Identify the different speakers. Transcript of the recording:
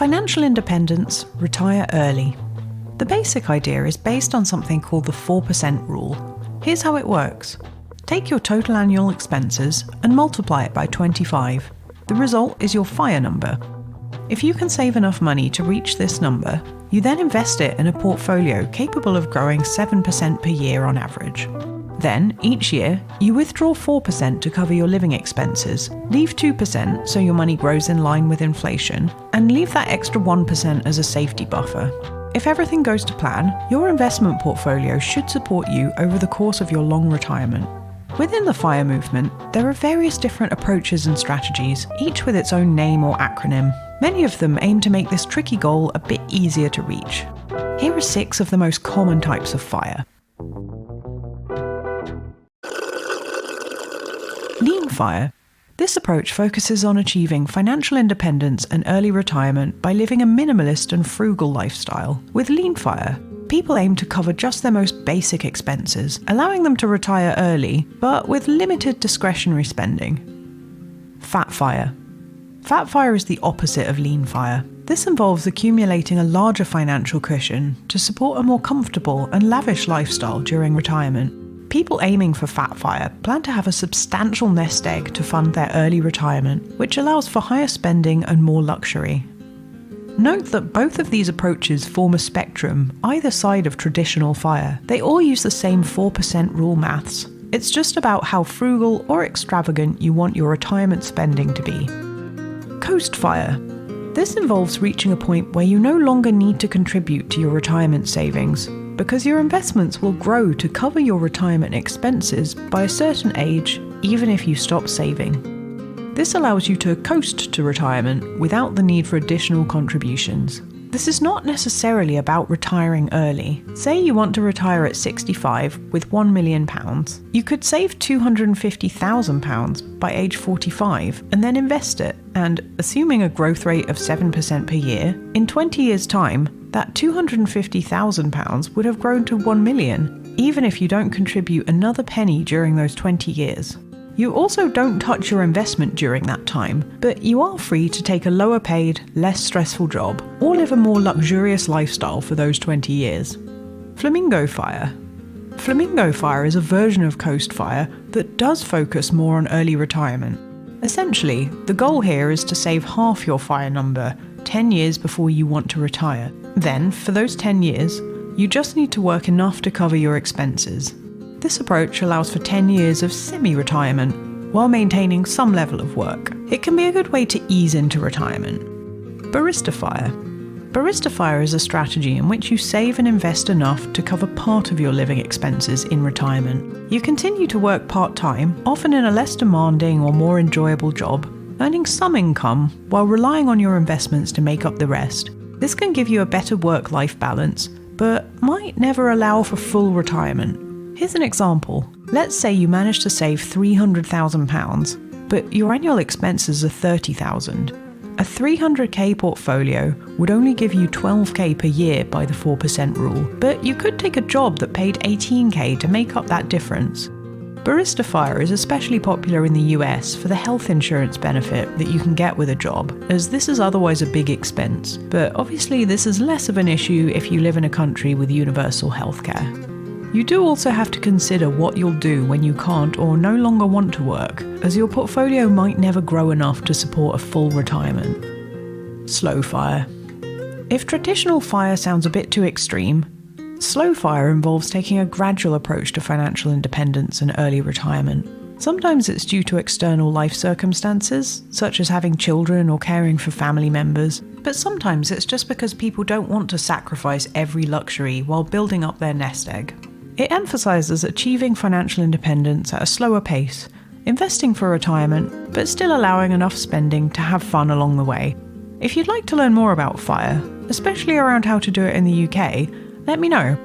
Speaker 1: Financial independence, retire early. The basic idea is based on something called the 4% rule. Here's how it works. Take your total annual expenses and multiply it by 25. The result is your FIRE number. If you can save enough money to reach this number, you then invest it in a portfolio capable of growing 7% per year on average. Then, each year, you withdraw 4% to cover your living expenses, leave 2% so your money grows in line with inflation, and leave that extra 1% as a safety buffer. If everything goes to plan, your investment portfolio should support you over the course of your long retirement. Within the FIRE movement, there are various different approaches and strategies, each with its own name or acronym. Many of them aim to make this tricky goal a bit easier to reach. Here are 6 of the most common types of FIRE. Lean FIRE. This approach focuses on achieving financial independence and early retirement by living a minimalist and frugal lifestyle. With Lean FIRE, people aim to cover just their most basic expenses, allowing them to retire early, but with limited discretionary spending. Fat FIRE. Fat FIRE is the opposite of Lean FIRE. This involves accumulating a larger financial cushion to support a more comfortable and lavish lifestyle during retirement. People aiming for Fat FIRE plan to have a substantial nest egg to fund their early retirement, which allows for higher spending and more luxury. Note that both of these approaches form a spectrum either side of traditional FIRE. They all use the same 4% rule maths. It's just about how frugal or extravagant you want your retirement spending to be. Coast FIRE. This involves reaching a point where you no longer need to contribute to your retirement savings, because your investments will grow to cover your retirement expenses by a certain age, even if you stop saving. This allows you to coast to retirement without the need for additional contributions. This is not necessarily about retiring early. Say you want to retire at 65 with £1 million. You could save £250,000 by age 45 and then invest it, and, assuming a growth rate of 7% per year, in 20 years' time, that £250,000 would have grown to £1 million, even if you don't contribute another penny during those 20 years. You also don't touch your investment during that time, but you are free to take a lower paid, less stressful job, or live a more luxurious lifestyle for those 20 years. Flamingo FIRE. Flamingo FIRE is a version of Coast FIRE that does focus more on early retirement. Essentially, the goal here is to save half your FIRE number 10 years before you want to retire. Then, for those 10 years, you just need to work enough to cover your expenses. This approach allows for 10 years of semi-retirement while maintaining some level of work. It can be a good way to ease into retirement. Barista FIRE. Barista FIRE is a strategy in which you save and invest enough to cover part of your living expenses in retirement. You continue to work part-time, often in a less demanding or more enjoyable job, earning some income while relying on your investments to make up the rest. This can give you a better work-life balance, but might never allow for full retirement. Here's an example. Let's say you manage to save £300,000, but your annual expenses are £30,000. A 300k portfolio would only give you 12k per year by the 4% rule, but you could take a job that paid 18k to make up that difference. Barista FIRE is especially popular in the US for the health insurance benefit that you can get with a job, as this is otherwise a big expense, but obviously this is less of an issue if you live in a country with universal healthcare. You do also have to consider what you'll do when you can't or no longer want to work, as your portfolio might never grow enough to support a full retirement. Slow FIRE. If traditional FIRE sounds a bit too extreme, slow FIRE involves taking a gradual approach to financial independence and early retirement. Sometimes it's due to external life circumstances, such as having children or caring for family members, but sometimes it's just because people don't want to sacrifice every luxury while building up their nest egg. It emphasises achieving financial independence at a slower pace, investing for retirement, but still allowing enough spending to have fun along the way. If you'd like to learn more about FIRE, especially around how to do it in the UK, let me know.